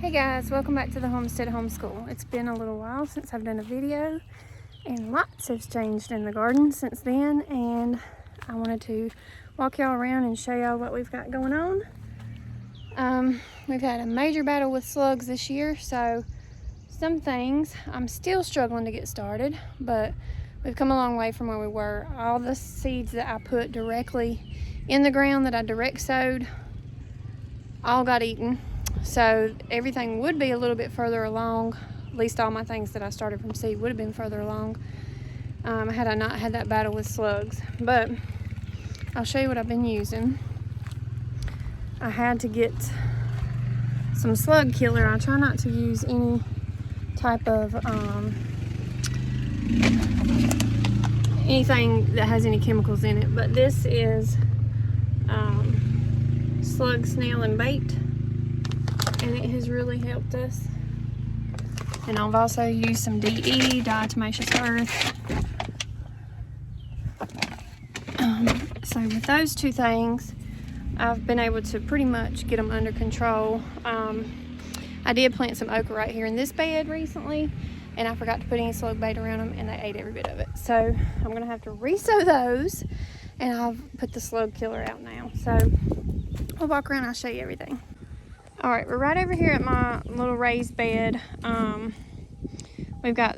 Hey guys, welcome back to the Homestead Homeschool. It's been a little while since I've done a video and lots has changed in the garden since then, and I wanted to walk y'all around and show y'all what we've got going on. We've had a major battle with slugs this year, so some things I'm still struggling to get started, but we've come a long way from where we were. All the seeds that I put directly in the ground that I direct sowed all got eaten. So everything would be a little bit further along. At least all my things that I started from seed would have been further along had I not had that battle with slugs. But I'll show you what I've been using. I had to get some slug killer. I try not to use any type of anything that has any chemicals in it, but this is slug, snail, and bait, and it has really helped us. And I've also used some DE, diatomaceous earth. So with those two things, I've been able to pretty much get them under control. I did plant some okra right here in this bed recently, and I forgot to put any slug bait around them, and they ate every bit of it. So I'm gonna have to re-sow those, and I'll put the slug killer out now. So we'll walk around and I'll show you everything. All right, we're right over here at my little raised bed.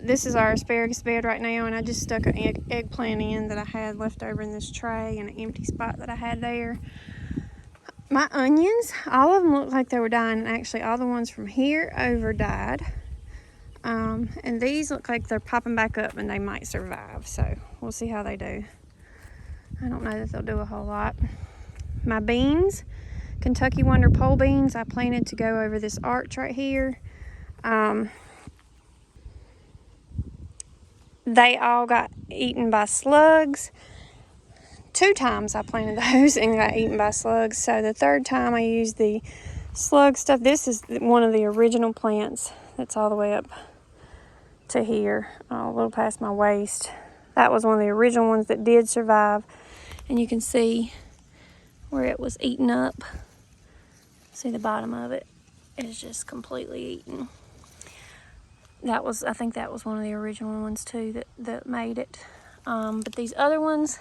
This is our asparagus bed right now, and I just stuck an eggplant in that I had left over in this tray and an empty spot that I had there. My onions, all of them look like they were dying, and actually all the ones from here over died. And these look like they're popping back up and they might survive, so we'll see how they do. I don't know that they'll do a whole lot. My beans, Kentucky Wonder pole beans, I planted to go over this arch right here. They all got eaten by slugs. 2 times I planted those and got eaten by slugs. So the third time I used the slug stuff. This is one of the original plants that's all the way up to here, a little past my waist. That was one of the original ones that did survive. And you can see where it was eaten up. See the bottom of it is just completely eaten. I think that was one of the original ones too that made it. But these other ones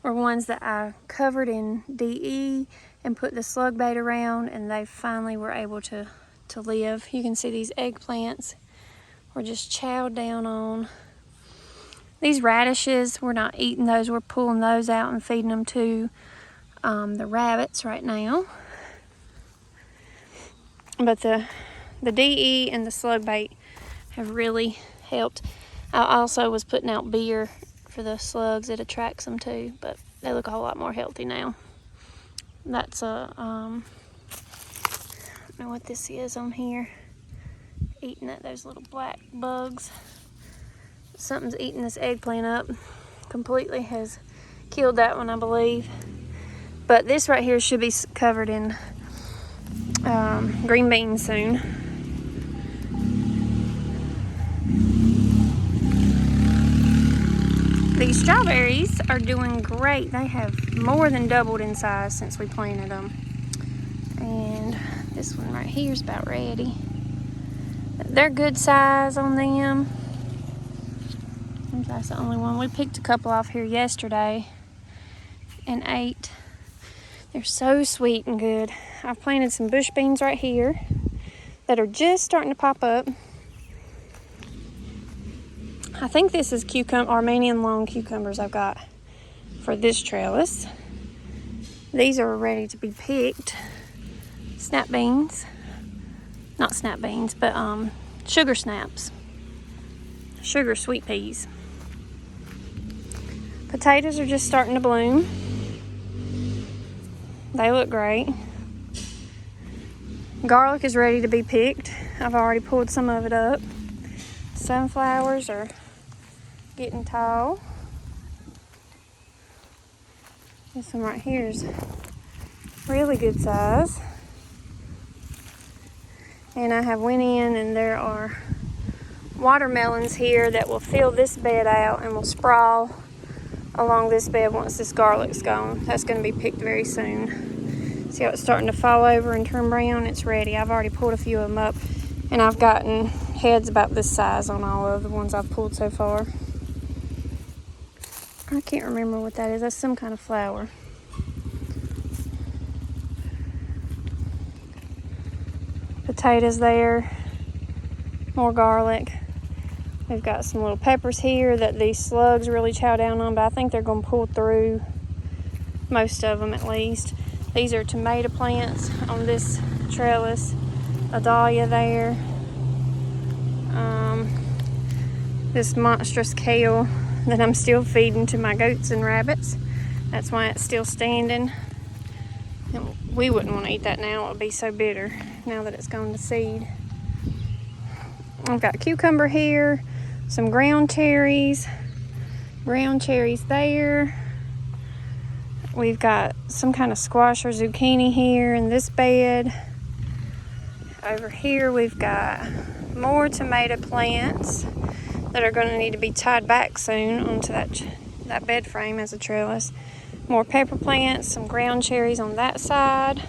were ones that I covered in DE and put the slug bait around, and they finally were able to live. You can see these eggplants were just chowed down on. These radishes, we're not eating those, we're pulling those out and feeding them to the rabbits right now. But the DE and the slug bait have really helped. I also was putting out beer for the slugs. It attracts them too, but they look a whole lot more healthy now. That's I don't know what this is on here. Eating at those little black bugs. Something's eating this eggplant up. Completely has killed that one, I believe. But this right here should be covered in green beans soon. These strawberries are doing great. They have more than doubled in size since we planted them. And this one right here is about ready. They're good size on them. I think that's the only one. We picked a couple off here yesterday and ate. They're so sweet and good. I've planted some bush beans right here that are just starting to pop up. I think this is Armenian long cucumbers I've got for this trellis. These are ready to be picked. Snap beans. Not snap beans, but sugar snaps. Sugar sweet peas. Potatoes are just starting to bloom. They look great. Garlic is ready to be picked. I've already pulled some of it up. Sunflowers are getting tall. This one right here is really good size. And I have went in, and there are watermelons here that will fill this bed out and will sprawl along this bed once this garlic's gone. That's going to be picked very soon. See how it's starting to fall over and turn brown? It's ready. I've already pulled a few of them up, and I've gotten heads about this size on all of the ones I've pulled so far. I can't remember what that is. That's some kind of flower. Potatoes there. More garlic. We've got some little peppers here that these slugs really chow down on, but I think they're going to pull through most of them at least. These are tomato plants on this trellis. A dahlia there. This monstrous kale that I'm still feeding to my goats and rabbits. That's why it's still standing. And we wouldn't want to eat that now. It would be so bitter now that it's gone to seed. I've got cucumber here, some ground cherries there. We've got some kind of squash or zucchini here in this bed. Over here we've got more tomato plants that are going to need to be tied back soon onto that bed frame as a trellis. More pepper plants, some ground cherries on that side.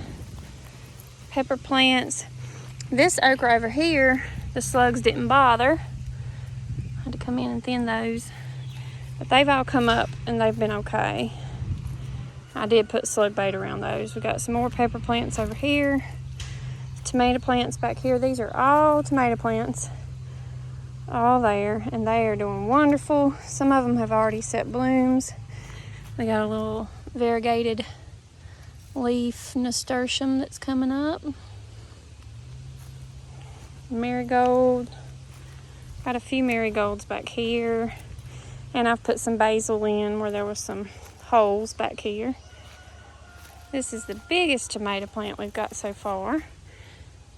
Pepper plants. This okra over here, the slugs didn't bother. I had to come in and thin those. But they've all come up and they've been okay. I did put slug bait around those. We got some more pepper plants over here. Tomato plants back here. These are all tomato plants. All there. And they are doing wonderful. Some of them have already set blooms. We got a little variegated leaf nasturtium that's coming up. Marigold. Got a few marigolds back here. And I've put some basil in where there was some holes back here. This is the biggest tomato plant we've got so far.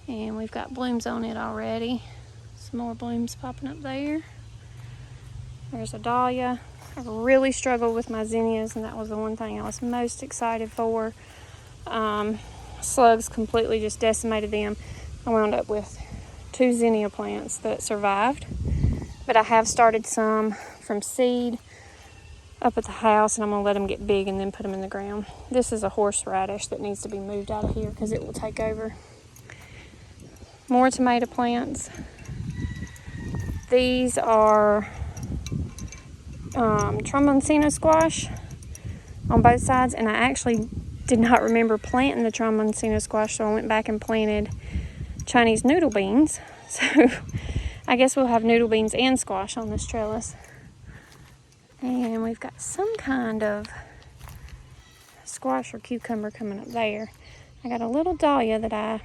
And we've got blooms on it already. Some more blooms popping up there. There's a dahlia. I really struggled with my zinnias, and that was the one thing I was most excited for. Slugs completely just decimated them. I wound up with 2 zinnia plants that survived. But I have started some from seed up at the house, and I'm going to let them get big and then put them in the ground. This is a horseradish that needs to be moved out of here because it will take over. More tomato plants. These are Tramontana squash on both sides, and I actually did not remember planting the Tramontana squash, so I went back and planted Chinese noodle beans. So I guess we'll have noodle beans and squash on this trellis. And we've got some kind of squash or cucumber coming up there. I got a little dahlia that I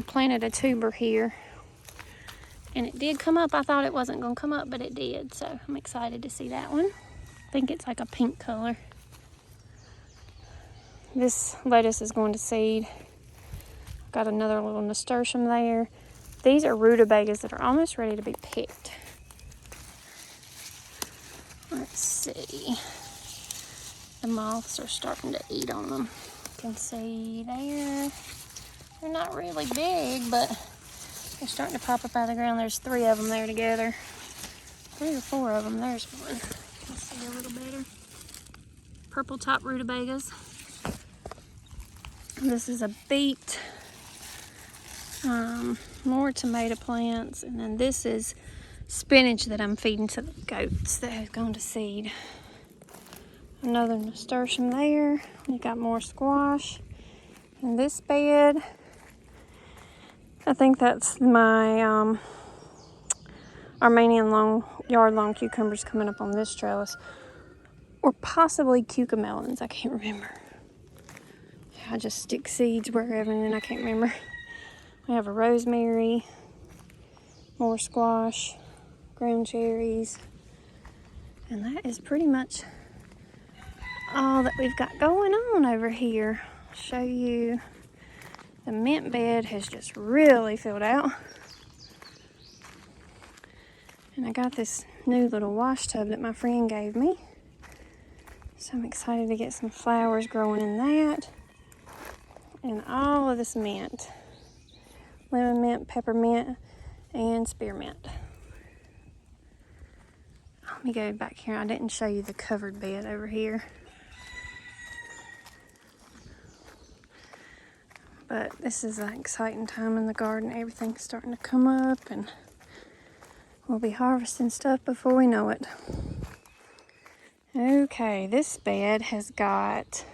planted a tuber here. And it did come up. I thought it wasn't going to come up, but it did. So I'm excited to see that one. I think it's like a pink color. This lettuce is going to seed. Got another little nasturtium there. These are rutabagas that are almost ready to be picked. Let's see. The moths are starting to eat on them. You can see there. They're not really big, but they're starting to pop up out of the ground. There's 3 of them there together. 3 or 4 of them. There's one. You can see a little better. Purple top rutabagas. This is a beet. More tomato plants, and then this is spinach that I'm feeding to the goats that have gone to seed. Another nasturtium there. We got more squash in this bed. I think that's my Armenian yard-long cucumbers coming up on this trellis, or possibly cucamelons. I can't remember. I just stick seeds wherever, and then I can't remember. We have a rosemary, more squash, ground cherries, and that is pretty much all that we've got going on over here. I'll show you. The mint bed has just really filled out. And I got this new little wash tub that my friend gave me. So I'm excited to get some flowers growing in that. And all of this mint. Lemon mint, peppermint, and spearmint. Let me go back here. I didn't show you the covered bed over here. But this is an exciting time in the garden. Everything's starting to come up and we'll be harvesting stuff before we know it. Okay, this bed has got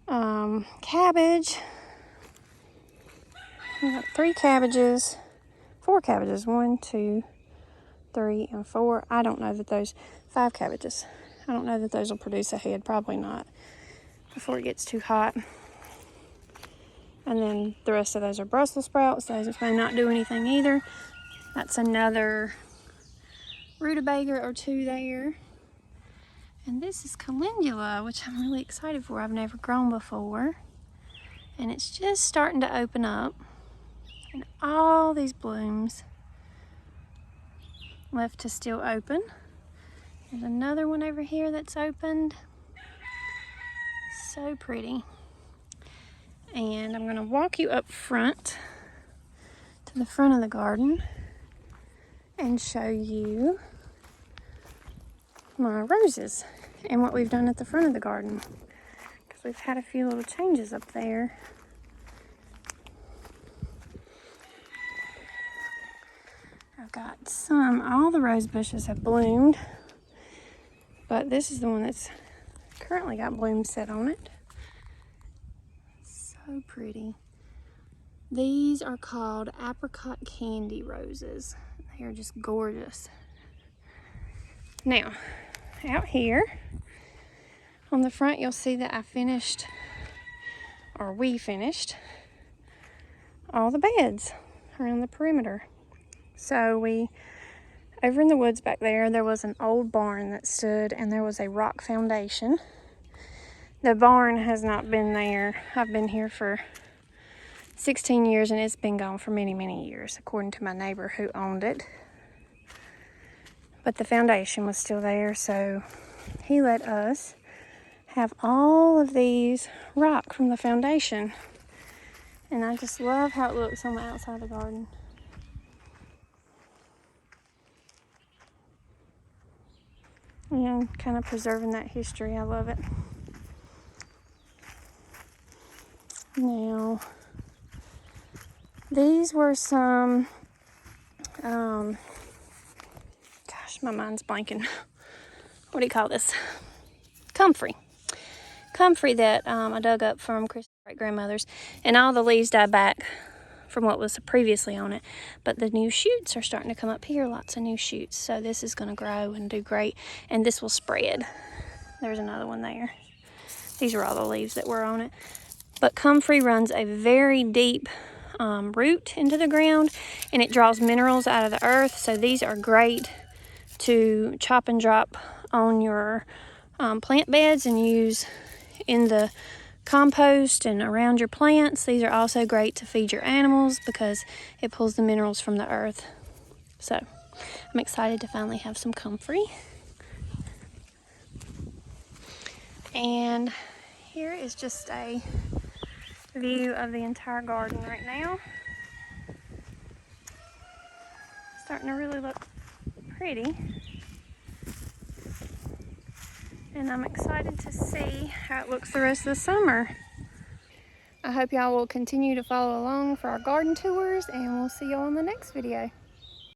cabbage. We got 4 cabbages. 1, 2, 3, and 4. I don't know that those 5 cabbages. I don't know that those will produce a head. Probably not before it gets too hot. And then the rest of those are Brussels sprouts. Those may not do anything either. That's another rutabaga or 2 there. And this is calendula, which I'm really excited for. I've never grown before. And it's just starting to open up. And all these blooms left to still open. There's another one over here that's opened. So pretty. And I'm going to walk you up front to the front of the garden and show you my roses and what we've done at the front of the garden, because we've had a few little changes up there. I've got all the rose bushes have bloomed, but this is the one that's currently got blooms set on it. So pretty. These are called apricot candy roses. They are just gorgeous. Now, out here on the front, you'll see that we finished all the beds around the perimeter. So over in the woods back there was an old barn that stood, and there was a rock foundation. The barn has not been there. I've been here for 16 years, and it's been gone for many, many years, according to my neighbor who owned it. But the foundation was still there, so he let us have all of these rock from the foundation. And I just love how it looks on the outside of the garden. And kind of preserving that history. I love it. Now, these were some, gosh, my mind's blanking. What do you call this? Comfrey. Comfrey that I dug up from Chris's great-grandmother's. And all the leaves died back from what was previously on it. But the new shoots are starting to come up here. Lots of new shoots. So this is going to grow and do great. And this will spread. There's another one there. These are all the leaves that were on it. But comfrey runs a very deep root into the ground, and it draws minerals out of the earth. So these are great to chop and drop on your plant beds and use in the compost and around your plants. These are also great to feed your animals because it pulls the minerals from the earth. So I'm excited to finally have some comfrey. And here is just a view of the entire garden right now. Starting to really look pretty. And I'm excited to see how it looks the rest of the summer. I hope y'all will continue to follow along for our garden tours, and we'll see y'all in the next video.